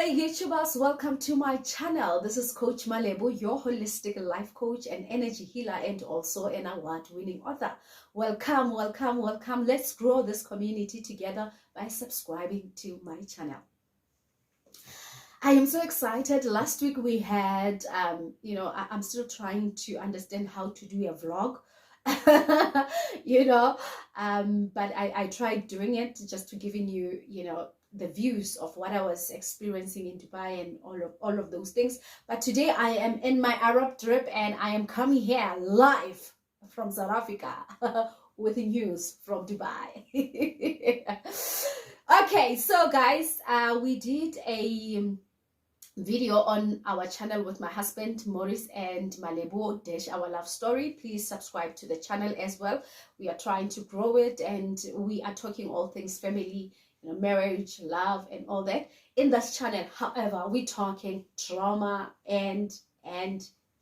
Hey YouTubers, welcome to my channel. This is Coach Malebo, your holistic life coach and energy healer, and also an award-winning author. Welcome, welcome, welcome. Let's grow this community together by subscribing to my channel. I am so excited. Last week we had, I'm still trying to understand how to do a vlog. But I tried doing it just to giving you, the views of what I was experiencing in Dubai and all of those things. But today I am in my Arab trip and I am coming here live from South Africa with news from Dubai. Okay, so guys, we did a video on our channel with my husband Maurice and Malebo dash our love story. Please subscribe to the channel as well. We are trying to grow it and we are talking all things family, marriage, love and all that in this channel. However, we're talking trauma and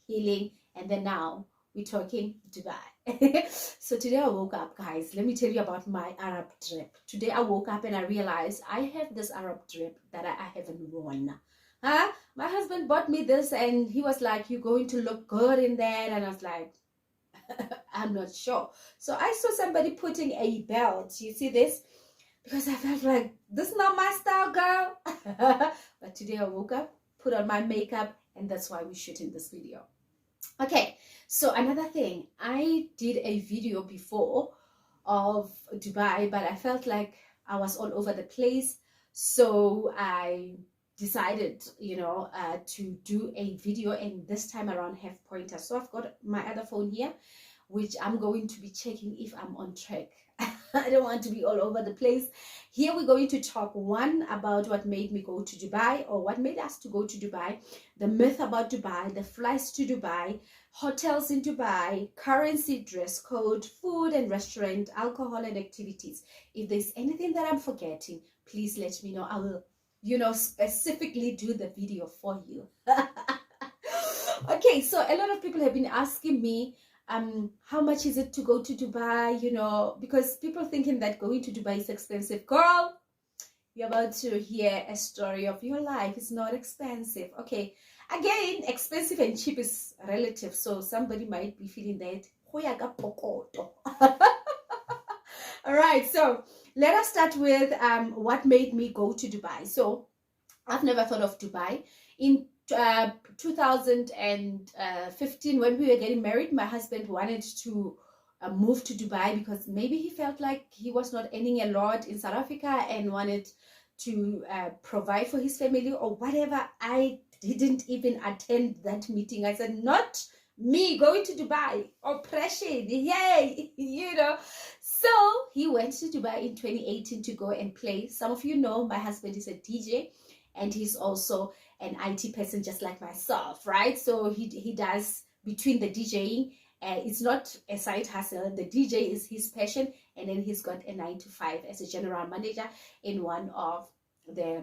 healing, and then now we're talking Dubai. So today I woke up, guys, let me tell you about my Arab trip. Today I woke up and I realized I have this Arab trip that I haven't worn. My husband bought me this and he was like, you're going to look good in that. And I was like, I'm not sure. So I saw somebody putting a belt. You see this? Because I felt like, this is not my style, girl. But today I woke up, put on my makeup, and that's why we're shooting this video. Okay, so another thing, I did a video before of Dubai, but I felt like I was all over the place. So I decided, to do a video, and this time around have pointers. So I've got my other phone here, which I'm going to be checking if I'm on track. I don't want to be all over the place. Here we're going to talk one about what made me go to Dubai, or what made us to go to Dubai, the myth about Dubai, the flights to Dubai, hotels in Dubai, currency, dress code, food and restaurant, alcohol and activities. If there's anything that I'm forgetting, please let me know. I will, specifically do the video for you. Okay, so a lot of people have been asking me, how much is it to go to Dubai, because people thinking that going to Dubai is expensive. Girl, you're about to hear a story of your life. It's not expensive. Okay, again, expensive and cheap is relative, so somebody might be feeling that. All right, so let us start with what made me go to Dubai. So I've never thought of Dubai. In 2015, when we were getting married, my husband wanted to move to Dubai because maybe he felt like he was not earning a lot in South Africa and wanted to provide for his family or whatever. I didn't even attend that meeting. I said, not me going to Dubai. Oppression, yay, So he went to Dubai in 2018 to go and play. Some of you know my husband is a DJ and he's also an IT person just like myself, right? So he does between the DJing, it's not a side hustle. The DJ is his passion, and then he's got a 9-to-5 as a general manager in one of the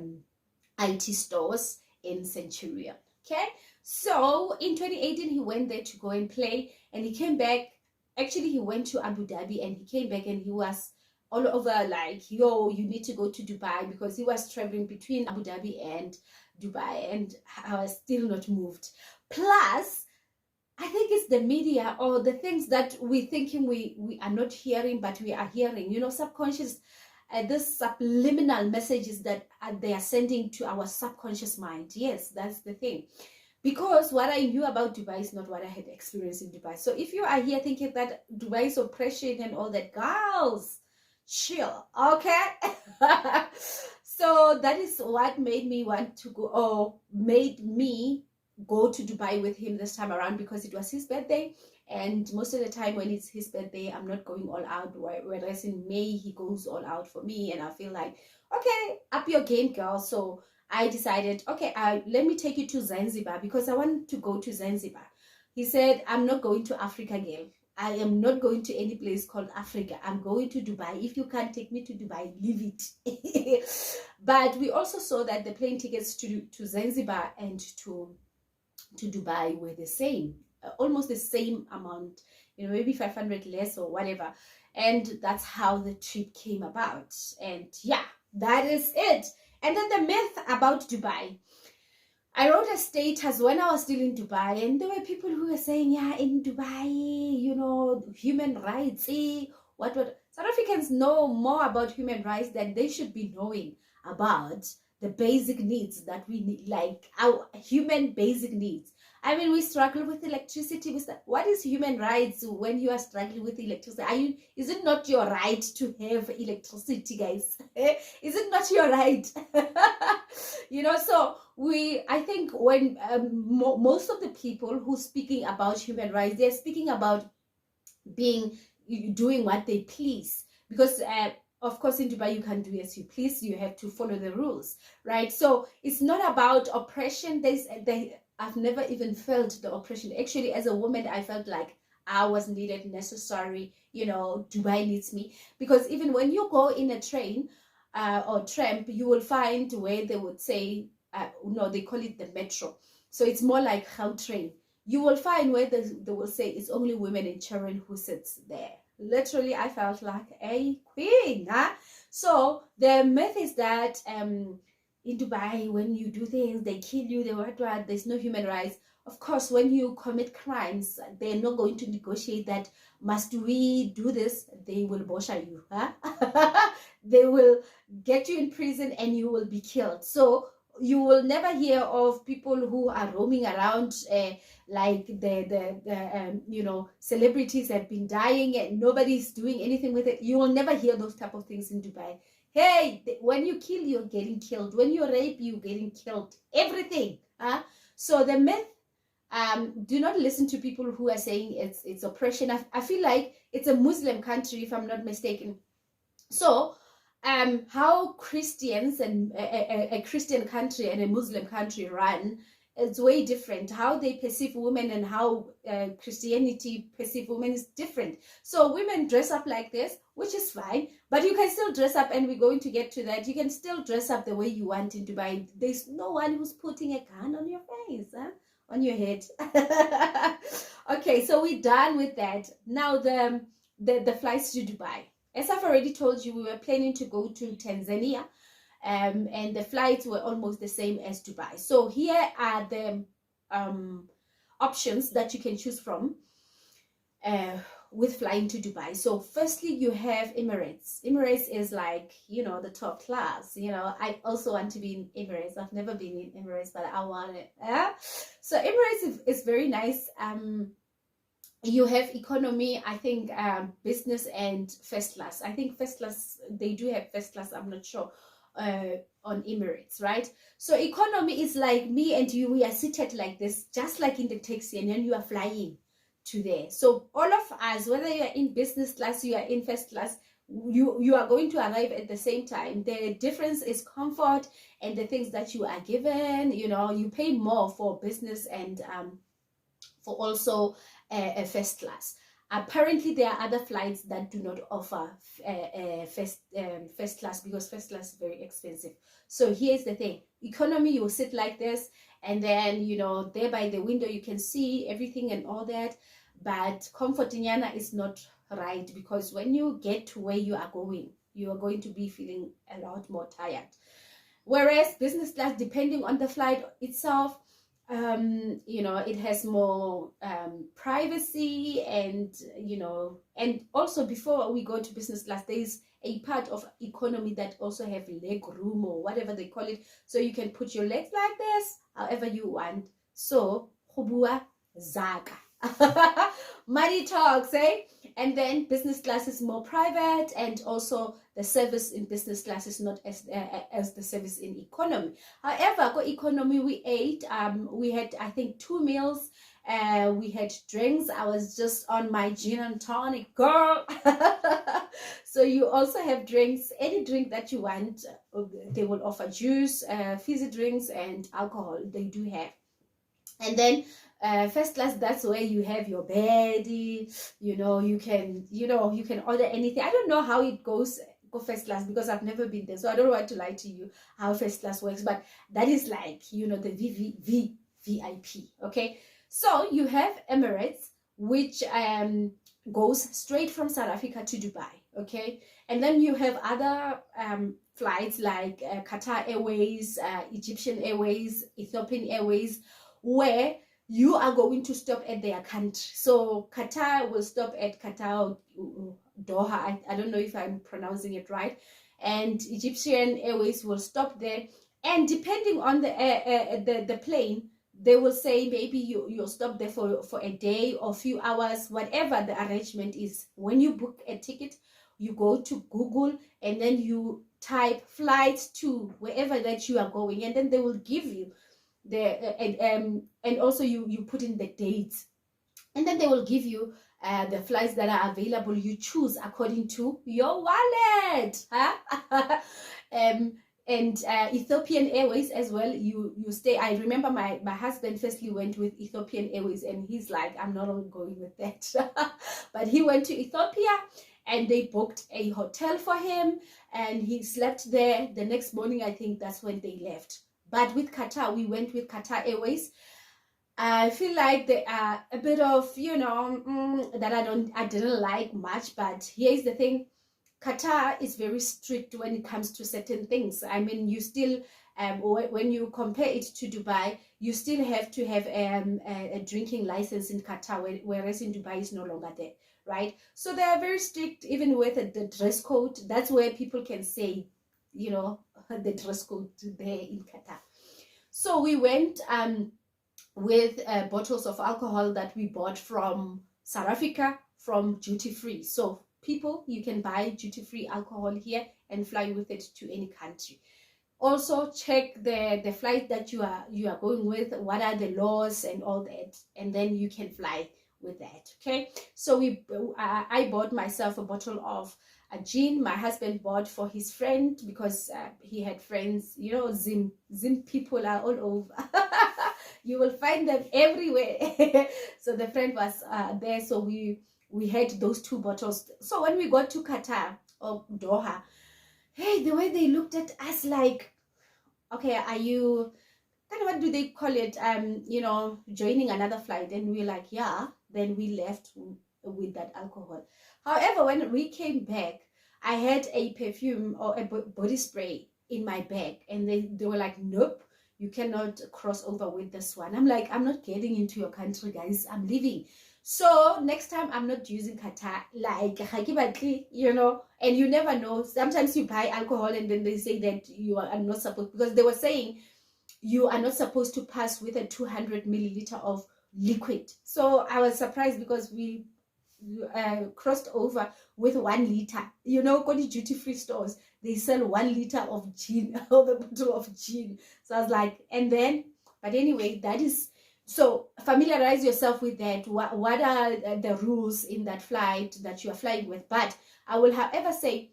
IT stores in Centurion. Okay, so in 2018 he went there to go and play, and he came back. Actually, he went to Abu Dhabi and he came back and he was all over like, yo, you need to go to Dubai, because he was traveling between Abu Dhabi and Dubai, and I was still not moved. Plus, I think it's the media or the things that we thinking we are not hearing, but we are hearing, subconscious, this subliminal messages that they are sending to our subconscious mind. Yes, that's the thing. Because what I knew about Dubai is not what I had experienced in Dubai. So if you are here thinking that Dubai is oppression and all that, girls, chill, okay? So that is what made me want to go, or made me go to Dubai with him this time around, because it was his birthday, and most of the time when it's his birthday, I'm not going all out, whereas in May he goes all out for me, and I feel like, okay, up your game, girl. So I decided, okay, let me take you to Zanzibar, because I want to go to Zanzibar. He said, I'm not going to Africa, girl. I am not going to any place called Africa. I'm going to Dubai. If you can't take me to Dubai, leave it. But we also saw that the plane tickets to Zanzibar and to Dubai were the same, almost the same amount, maybe 500 less or whatever. And that's how the trip came about. And yeah, That is it. And then the myth about Dubai. I wrote a status when I was still in Dubai, and there were people who were saying, yeah, in Dubai, human rights, what. South Africans know more about human rights than they should be knowing about the basic needs that we need, like our human basic needs. I mean, we struggle with electricity. What is human rights when you are struggling with electricity? Is it not your right to have electricity, guys? Is it not your right? So I think when most of the people who speaking about human rights, they're speaking about doing what they please, because of course in Dubai you can't do as you please, you have to follow the rules, right? So it's not about oppression. I've never even felt the oppression. Actually, as a woman, I felt like I was needed, necessary. Dubai needs me, because even when you go in a train or tram, you will find where they would say, no, they call it the metro. So it's more like Gautrain. You will find where they will say it's only women and children who sits there. Literally, I felt like a queen. Huh? So the myth is that in Dubai, when you do things, they kill you, there's no human rights. Of course, when you commit crimes, they're not going to negotiate that, must we do this? They will bosha you. Huh? They will get you in prison and you will be killed. So you will never hear of people who are roaming around like the celebrities have been dying and nobody's doing anything with it. You will never hear those type of things in Dubai. Hey, when you kill, you're getting killed. When you rape, you're getting killed. Everything. So the myth, do not listen to people who are saying it's oppression. I feel like it's a Muslim country, if I'm not mistaken. So how Christians and a Christian country and a Muslim country run, it's way different. How they perceive women and how Christianity perceive women is different. So women dress up like this, which is fine, but you can still dress up, and we're going to get to that. You can still dress up the way you want in Dubai. There's no one who's putting a gun on your face, on your head. Okay, so we're done with that. Now the flights to Dubai. As I've already told you, we were planning to go to Tanzania, and the flights were almost the same as Dubai. So here are the options that you can choose from with flying to Dubai. So firstly, you have Emirates. Emirates is like, the top class. I also want to be in Emirates. I've never been in Emirates, but I want it. So Emirates is very nice. You have economy, I think, business and first class. I think first class, they do have first class, I'm not sure, on Emirates, right? So economy is like me and you, we are seated like this, just like in the taxi, and then you are flying to there. So all of us, whether you are in business class, you are in first class, you are going to arrive at the same time. The difference is comfort and the things that you are given. You pay more for business and for also a first class. Apparently, there are other flights that do not offer first class, because first class is very expensive. So here's the thing: economy, you will sit like this, and then there by the window you can see everything and all that. But comfort inyana is not right, because when you get to where you are going to be feeling a lot more tired. Whereas business class, depending on the flight itself, it has more privacy, and and also before we go to business class, there is a part of economy that also have leg room or whatever they call it, so you can put your legs like this however you want. So khubua zaka. Money talks, eh? And then business class is more private, and also the service in business class is not as the service in economy. However, for economy, we ate. We had, I think, 2 meals. We had drinks. I was just on my gin and tonic, girl. So you also have drinks. Any drink that you want, they will offer juice, fizzy drinks, and alcohol. They do have. And then first class, that's where you have your bed, you can order anything. I don't know how it goes go first class, because I've never been there, so I don't want to lie to you how first class works, but that is like the VIP. Okay, so you have Emirates, which goes straight from South Africa to Dubai. Okay, and then you have other flights like Qatar Airways, Egyptian Airways, Ethiopian Airways, where you are going to stop at their country. So Qatar will stop at Qatar, Doha. I don't know if I'm pronouncing it right. And Egyptian Airways will stop there. And depending on the plane, they will say maybe you'll stop there for a day or a few hours, whatever the arrangement is. When you book a ticket, you go to Google and then you type flights to wherever that you are going, and then they will give you and also you put in the dates, and then they will give you the flights that are available. You choose according to your wallet, huh? And Ethiopian Airways as well, you stay. I remember my husband firstly went with Ethiopian Airways, and he's like, I'm not going with that. But he went to Ethiopia, and they booked a hotel for him, and he slept there. The next morning, I think that's when they left. But with Qatar, we went with Qatar Airways. I feel like they are a bit of, that I didn't like much. But here's the thing: Qatar is very strict when it comes to certain things. I mean, you still, when you compare it to Dubai, you still have to have a drinking license in Qatar, whereas in Dubai is no longer there, right? So they are very strict, even with the dress code. That's where people can say, the dress code there in Qatar. So we went with bottles of alcohol that we bought from South Africa from duty free. So people, you can buy duty free alcohol here and fly with it to any country. Also check the flight that you are going with, what are the laws and all that, and then you can fly with that. Okay, so I bought myself a bottle of a gin. My husband bought for his friend because he had friends. Zim people are all over. You will find them everywhere. So the friend was there, so we had those 2 bottles. So when we got to Qatar or Doha, hey, the way they looked at us like, okay, are you kind of, what do they call it, joining another flight? And we're like, yeah. Then we left with that alcohol. However, when we came back, I had a perfume or a body spray in my bag, and they were like, nope, you cannot cross over with this one. I'm like, I'm not getting into your country, guys. I'm leaving. So next time I'm not using Qatar, like, and you never know. Sometimes you buy alcohol and then they say that you are not supposed, because they were saying you are not supposed to pass with a 200 milliliter of liquid. So I was surprised because we crossed over with 1 liter. Go to duty free stores, they sell 1 liter of gin, of a bottle of gin. So I was like, and then, but anyway, that is, so familiarize yourself with that. What are the rules in that flight that you are flying with? But I will, however, say,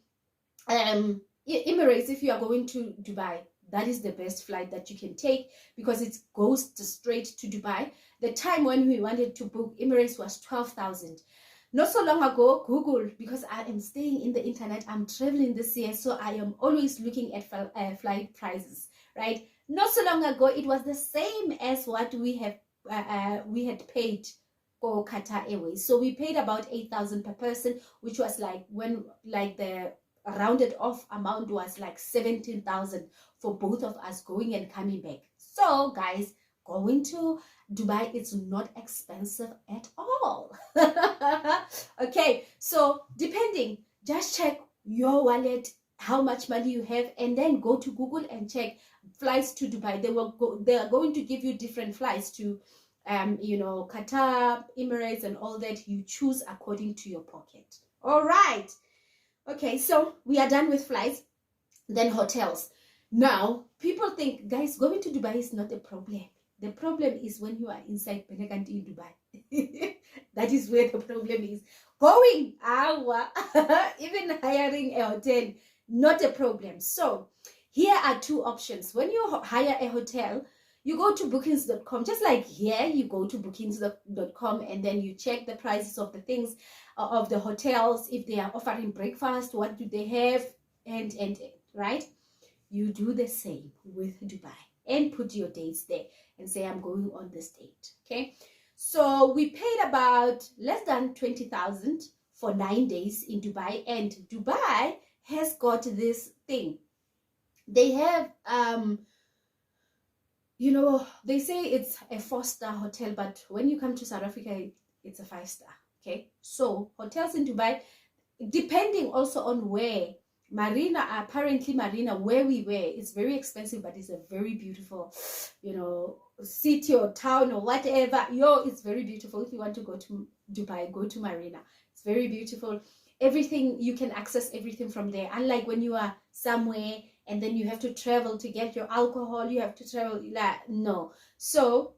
Emirates, if you are going to Dubai, that is the best flight that you can take because it goes straight to Dubai. The time when we wanted to book Emirates was 12,000. Not so long ago, Google, because I am staying in the internet, I'm traveling this year, so I am always looking at flight prices, right? Not so long ago, it was the same as what we had paid for Qatar Airways. So we paid about 8,000 per person, which was like the rounded off amount was like 17,000 for both of us going and coming back. So guys, going to Dubai, it's not expensive at all. Okay, so depending, just check your wallet, how much money you have, and then go to Google and check flights to Dubai. They are going to give you different flights to Qatar, Emirates, and all that. You choose according to your pocket. All right. Okay, so we are done with flights. Then hotels. Now, people think, guys, going to Dubai is not a problem. The problem is when you are inside Beneganti in Dubai. That is where the problem is. Going, even hiring a hotel, not a problem. So, here are 2 options. When you hire a hotel, you go to bookings.com. Just like here, you go to bookings.com and then you check the prices of the things, of the hotels, if they are offering breakfast, what do they have, and right? You do the same with Dubai and put your dates there and say, I'm going on this date. Okay, so we paid about less than 20,000 for 9 days in Dubai, and Dubai has got this thing. They have you know, they say it's a 4-star hotel, but when you come to South Africa, it's a 5-star. Okay, so hotels in Dubai, depending also on where. Marina, apparently Marina, where we were, it's very expensive, but it's a very beautiful, you know, city or town or whatever. Yo, it's very beautiful. If you want to go to Dubai, go to Marina. It's very beautiful. Everything, you can access everything from there. Unlike when you are somewhere and then you have to travel to get your alcohol, you have to travel, like, no. So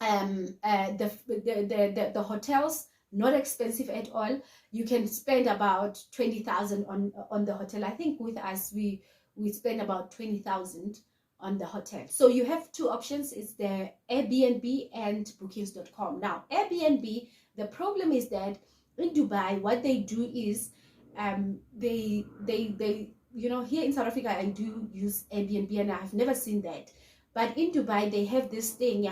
the hotels, not expensive at all. You can spend about 20,000 on the hotel. I think with us we spend about 20,000 on the hotel. So you have two options. It's the Airbnb and bookings.com. Now Airbnb, the problem is that in Dubai what they do is they you know, here in South Africa I do use Airbnb and I've never seen that, but in Dubai they have this thing,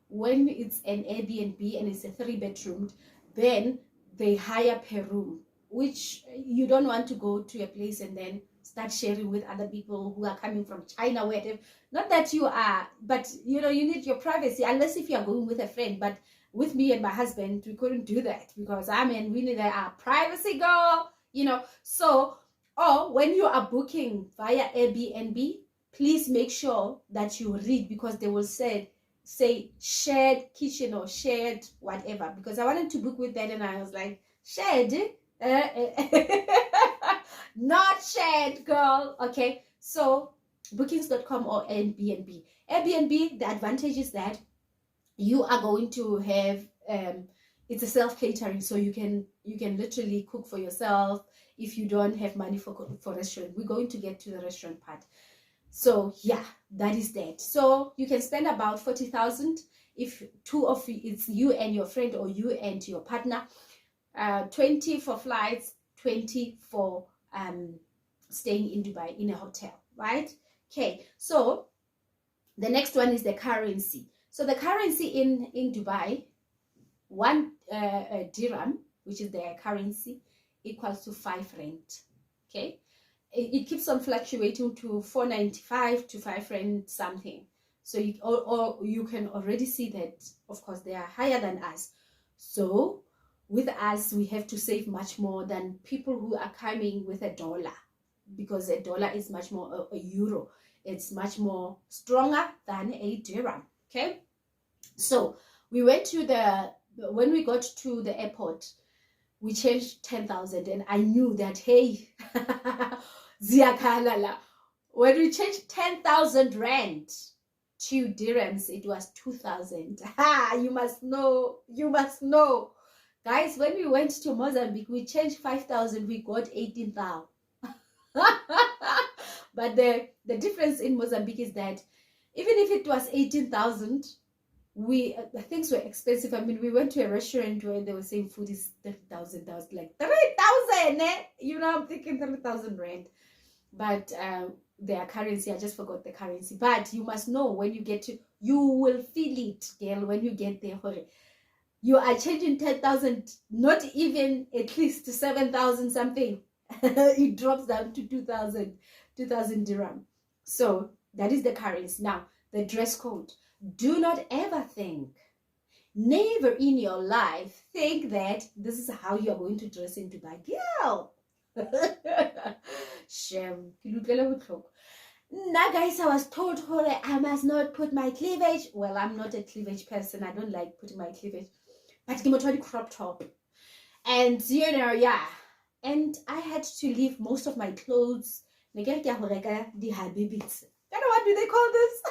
when it's an Airbnb and it's a 3-bedroom, then they hire per room, which you don't want to go to a place and then start sharing with other people who are coming from China, whatever. Not that you are, but you know, you need your privacy, unless if you are going with a friend. But with me and my husband, we couldn't do that because we need our privacy, girl, you know. So, or when you are booking via Airbnb, please make sure that you read, because they will say shared kitchen or shared whatever, because I wanted to book with that and I was like, shared? Not shared, girl. Okay, so bookings.com or Airbnb. Airbnb, the advantage is that you are going to have it's a self-catering, so you can literally cook for yourself if you don't have money for restaurant. We're going to get to the restaurant part. So yeah, that is that. So you can spend about 40,000 if two of you, it's you and your friend or you and your partner. 20 for flights, 20 for staying in Dubai in a hotel, right? Okay, so the next one is the currency. So the currency in Dubai, one dirham, which is their currency, equals to 5 rand. Okay, it keeps on fluctuating to 4.95 to 5 rand something. So you, or you can already see that, of course, they are higher than us. So with us, we have to save much more than people who are coming with a dollar, because a dollar is much more, a euro, it's much more stronger than a dirham. Okay, so we went to when we got to the airport, we changed 10,000, and I knew that, hey, ziyakalala. When we changed 10,000 rand to dirhams, it was 2,000. You must know, guys. When we went to Mozambique, we changed 5,000, we got 18,000. But the difference in Mozambique is that even if it was 18,000, things were expensive. I mean, we went to a restaurant where they were saying food is 30,000. I was like, 30,000, eh? You know, I'm thinking 30,000 rand. But their currency, I just forgot the currency. But you must know, when you get to, you will feel it, girl, when you get there. You are changing 10,000, not even at least 7,000 something. It drops down to 2,000 dirham. So that is the currency. Now, the dress code. Do not ever think, never in your life think that this is how you are going to dress in Dubai, girl. Shame. Now, guys, I was told I must not put my cleavage. Well, I'm not a cleavage person. I don't like putting my cleavage. But I'm trying to crop top. And, you know, yeah. And I had to leave most of my clothes. What do they call this?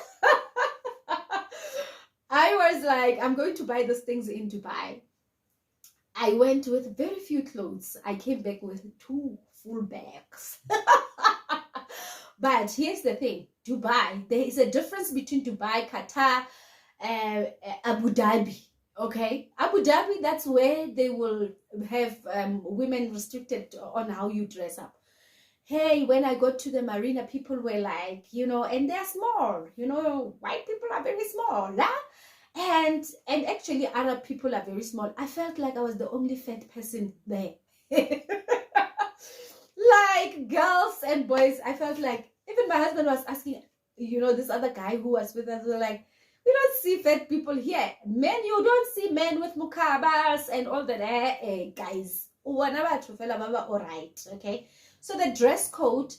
I was like, I'm going to buy those things in Dubai. I went with very few clothes. I came back with 2 full bags. But here's the thing. Dubai, there is a difference between Dubai, Qatar, Abu Dhabi. Okay, Abu Dhabi, that's where they will have women restricted on how you dress up. Hey, when I got to the marina, people were like, you know, and they're small, you know, white people are very small, huh? And actually Arab people are very small. I felt like I was the only fat person there. Like girls and boys, I felt like Even my husband was asking, this other guy who was with us, we were like, we don't see fat people here. Men, you don't see men with mukabas and all that. Guys, all right, okay? So the dress code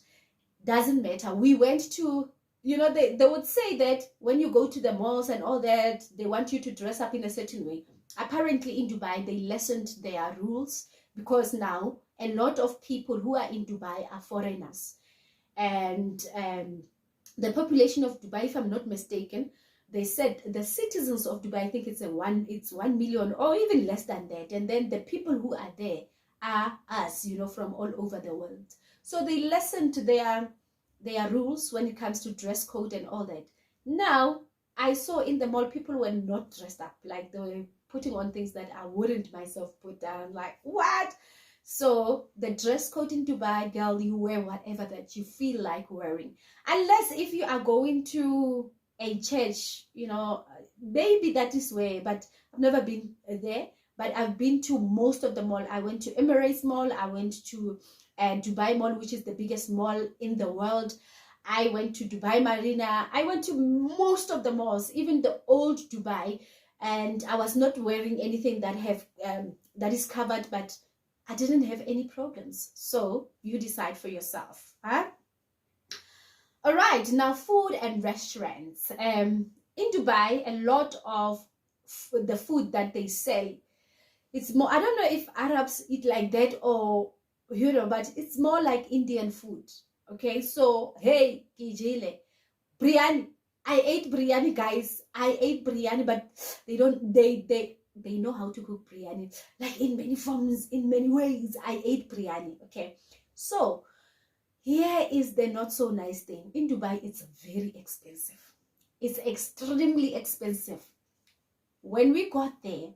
doesn't matter. We went to, they would say that when you go to the malls and all that, they want you to dress up in a certain way. Apparently in Dubai, they lessened their rules because now a lot of people who are in Dubai are foreigners. And the population of Dubai, if I'm not mistaken, they said the citizens of Dubai, I think it's 1 million or even less than that. And then the people who are there are us, from all over the world. So they lessened their rules when it comes to dress code and all that. Now, I saw in the mall people were not dressed up. Like they were putting on things that I wouldn't myself put down. Like, what? So the dress code in Dubai, girl, you wear whatever that you feel like wearing. Unless if you are going to a church, maybe that is where, but I've never been there. But I've been to most of the mall. I went to Emirates Mall. I went to Dubai Mall, which is the biggest mall in the world. I went to Dubai Marina. I went to most of the malls, even the old Dubai, and I was not wearing anything that is covered, but I didn't have any problems. So you decide for yourself, huh? All right, now food and restaurants. In Dubai, a lot of the food that they sell, it's more, I don't know if Arabs eat like that or, but it's more like Indian food. Okay, so, hey, Kijile, biryani. I ate biryani, guys. I ate biryani, but they know how to cook biryani. Like in many forms, in many ways, I ate biryani, okay? So, here is the not so nice thing. In Dubai, it's very expensive. It's extremely expensive. When we got there,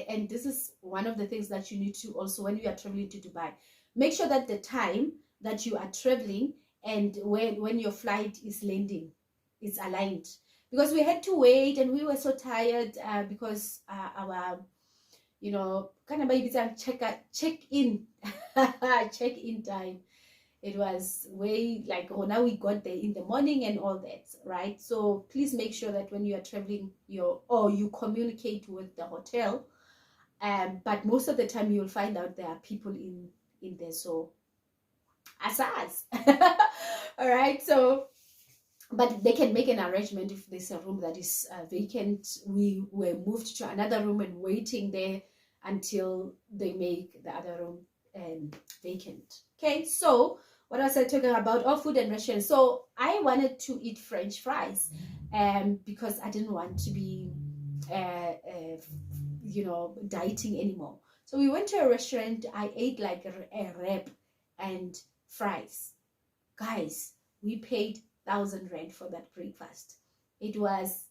and this is one of the things that you need to also, when you are traveling to Dubai, make sure that the time that you are traveling and when your flight is landing, it's aligned. Because we had to wait and we were so tired because our, kind of check-in time, it was way like, now we got there in the morning and all that, right? So please make sure that when you are traveling, you communicate with the hotel. But most of the time you'll find out there are people in there. So asas. All right. So, but they can make an arrangement if there's a room that is vacant. We were moved to another room and waiting there until they make the other room vacant. Okay, so what was I talking about? Oh, food and restaurants. So I wanted to eat French fries because I didn't want to be dieting anymore. So we went to a restaurant. I ate like a wrap and fries. Guys, we paid 1,000 rand for that breakfast. It was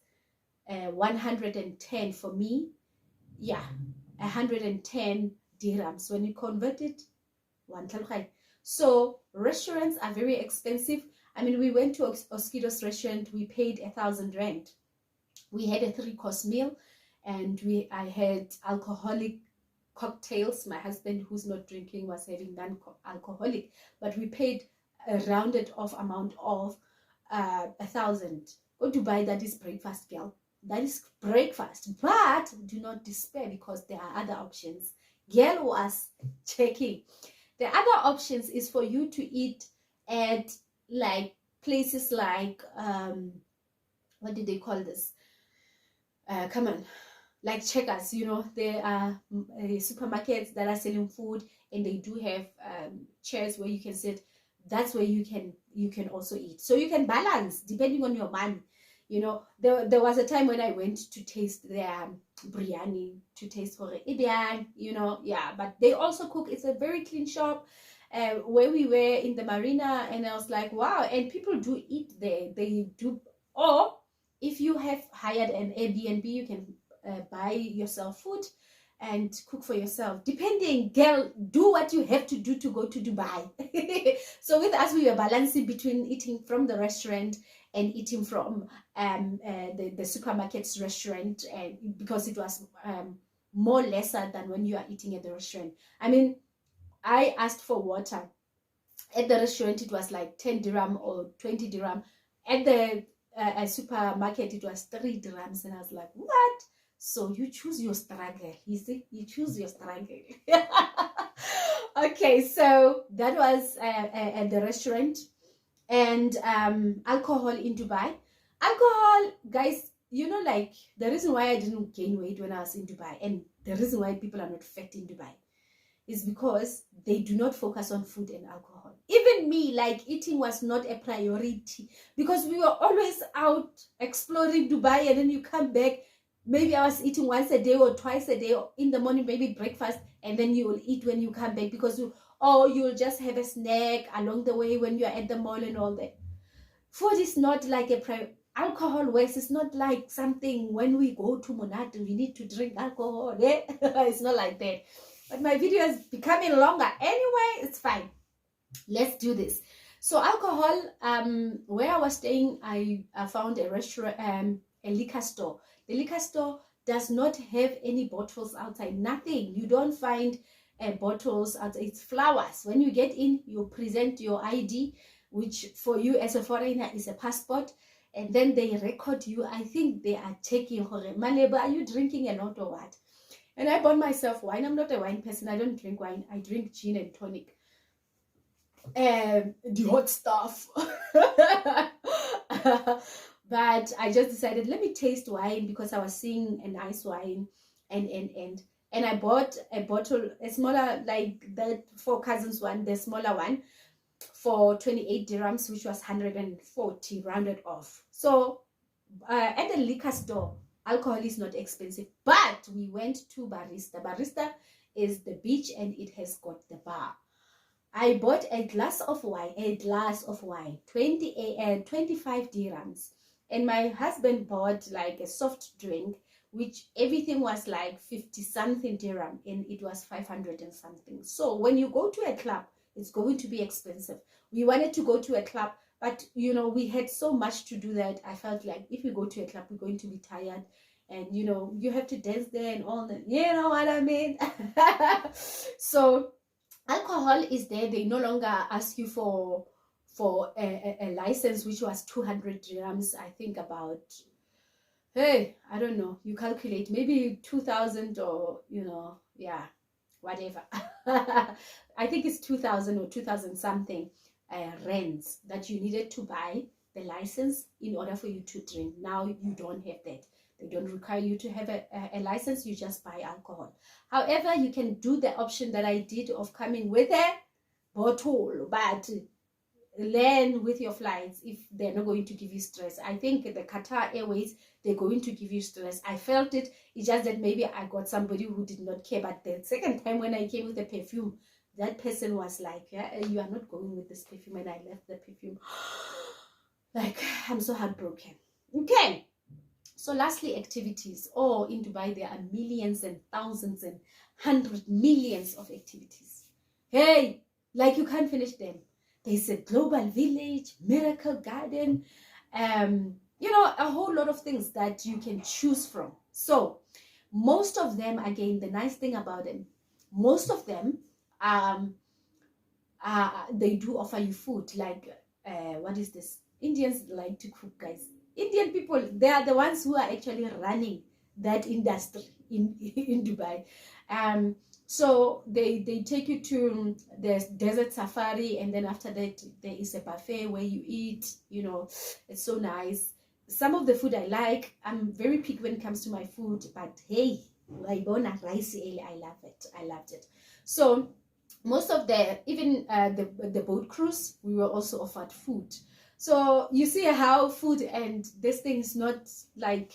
110 for me. Yeah, 110 dirhams. When you convert it, 1,000. So restaurants are very expensive. I mean, we went to Oskido's restaurant. We paid 1,000 rand. We had a 3-course meal, and I had alcoholic cocktails. My husband, who's not drinking, was having non-alcoholic, but we paid a rounded off amount of 1,000. Go to buy that is breakfast, girl. That is breakfast, but do not despair because there are other options. Girl was checking. The other options is for you to eat at like places like what do they call this? Come on, like Checkers. There are supermarkets that are selling food, and they do have chairs where you can sit. That's where you can also eat. So you can balance depending on your money. There was a time when I went to taste their biryani, to taste for Ibian, yeah, but they also cook. It's a very clean shop. Where we were in the marina, and I was like, wow, and people do eat there. They do. Or if you have hired an Airbnb, you can buy yourself food and cook for yourself. Depending, girl, do what you have to do to go to Dubai. So with us, we were balancing between eating from the restaurant and eating from the supermarket's restaurant, and because it was more lesser than when you are eating at the restaurant. I mean, I asked for water. At the restaurant, it was like 10 dirham or 20 dirham. At the supermarket, it was 3 dirhams. And I was like, what? So you choose your struggle. You see, you choose your struggle. Okay, so that was at the restaurant. And alcohol in Dubai. Alcohol, guys, you know, like the reason why I didn't gain weight when I was in Dubai, and the reason why people are not fat in Dubai, is because they do not focus on food and alcohol. Even me, like eating was not a priority because we were always out exploring Dubai, and then you come back. Maybe I was eating once a day or twice a day, or in the morning, maybe breakfast, and then you will eat when you come back because you'll just have a snack along the way when you're at the mall and all that. Food is not like alcohol works. It's not like something when we go to Monate, we need to drink alcohol. Eh? It's not like that. But my video is becoming longer. Anyway, it's fine. Let's do this. So alcohol, where I was staying, I found a restaurant, a liquor store. The liquor store does not have any bottles outside, nothing. You don't find bottles outside. It's flowers. When you get in, you present your ID, which for you as a foreigner is a passport, and then they record you. I think they are checking, Malebo, are you drinking a lot or what? And I bought myself wine. I'm not a wine person. I don't drink wine. I drink gin and tonic. The hot stuff. But I just decided, let me taste wine because I was seeing a nice wine. And I bought a bottle, a smaller, like that 4 Cousins one, the smaller one, for 28 dirhams, which was 140 rounded off. So at the liquor store, alcohol is not expensive, but we went to Barista. Barista is the beach and it has got the bar. I bought a glass of wine, 25 dirhams. And my husband bought like a soft drink, which everything was like 50 something dirham, and it was 500 and something. So when you go to a club, it's going to be expensive. We wanted to go to a club, but you know, we had so much to do that I felt like if we go to a club, we're going to be tired, and you know, you have to dance there and all that, you know what I mean? So alcohol is there. They no longer ask you for a license, which was 200 dirhams, I think, about, hey, I don't know, you calculate, maybe 2,000, or you know, yeah, whatever. I think it's 2,000 or 2,000 something rands that you needed to buy the license in order for you to drink. Now you don't have that. They don't require you to have a license. You just buy alcohol. However, you can do the option that I did of coming with a bottle, but learn with your flights if they're not going to give you stress. I think the Qatar Airways, they're going to give you stress. I felt it. It's just that maybe I got somebody who did not care. But the second time when I came with the perfume, that person was like, yeah, you are not going with this perfume. And I left the perfume. Like, I'm so heartbroken. Okay. So lastly, activities. Oh, in Dubai, there are millions and thousands and 100 millions of activities. Hey, like you can't finish them. There's a global village, miracle garden, you know, a whole lot of things that you can choose from. So most of them, again, the nice thing about them, most of them, they do offer you food. Like, what is this? Indians like to cook, guys. Indian people, they are the ones who are actually running that industry in Dubai. So they take you to the desert safari, and then after that there is a buffet where you eat. You know, it's so nice. Some of the food I like. I'm very picky when it comes to my food, but hey, I love it. I loved it. So most of even the boat cruise, we were also offered food. So you see how food and this thing is not like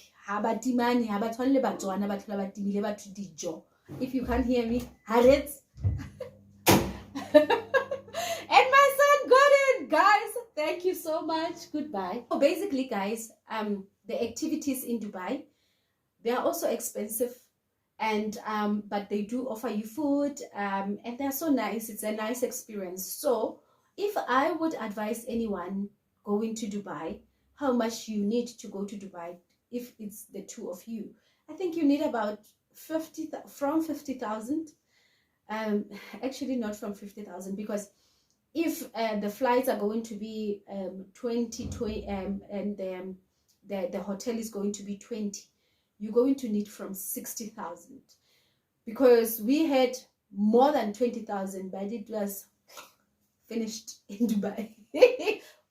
if you can't hear me, Harriet. And my son got it, guys. Thank you so much. Goodbye. So basically, guys, the activities in Dubai, they are also expensive, and but they do offer you food, and they're so nice. It's a nice experience. So if I would advise anyone going to Dubai, how much you need to go to Dubai, if it's the two of you, I think you need about 50,000. Actually not from 50,000, because if the flights are going to be 20 and the hotel is going to be 20, you're going to need from 60,000, because we had more than 20,000, but it was finished in Dubai.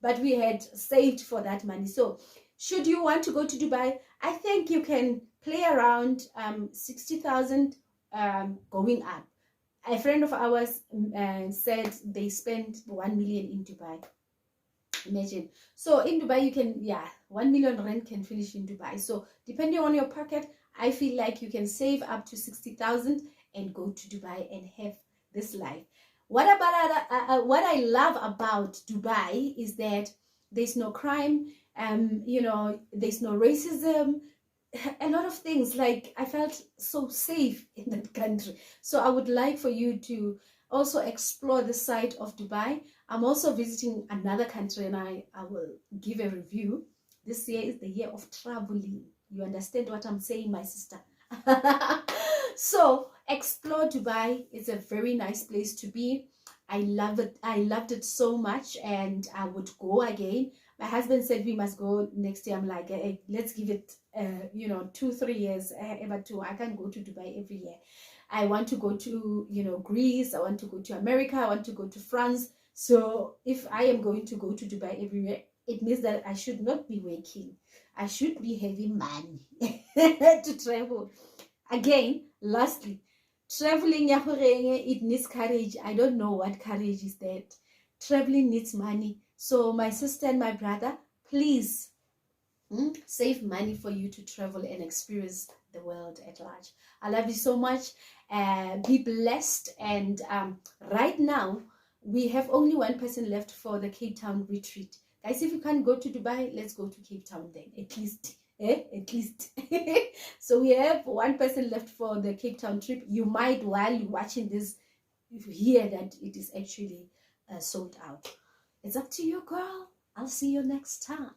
But we had saved for that money. So should you want to go to Dubai, I think you can play around 60,000 going up. A friend of ours said they spent 1 million in Dubai. Imagine. So in Dubai, you can, yeah, 1 million rent can finish in Dubai. So depending on your pocket, I feel like you can save up to 60,000 and go to Dubai and have this life. What I love about Dubai is that there's no crime, you know, there's no racism, a lot of things. Like, I felt so safe in that country. So I would like for you to also explore the side of Dubai. I'm also visiting another country, and I will give a review. This year is the year of traveling. You understand what I'm saying, my sister? So explore Dubai. It's a very nice place to be. I love it. I loved it so much, and I would go again. My husband said we must go next year. I'm like, hey, let's give it, you know, 2-3 years. Ever two. I can't go to Dubai every year. I want to go to, you know, Greece. I want to go to America. I want to go to France. So if I am going to go to Dubai every year, it means that I should not be working. I should be having money to travel. Again, lastly, traveling, it needs courage. I don't know what courage is that. Traveling needs money. So my sister and my brother, please save money for you to travel and experience the world at large. I love you so much. Be blessed. And right now, we have only one person left for the Cape Town retreat. Guys, if you can't go to Dubai, let's go to Cape Town then, at least. At least. So we have one person left for the Cape Town trip. You might, while you're watching this, hear that it is actually sold out. It's up to you, girl. I'll see you next time.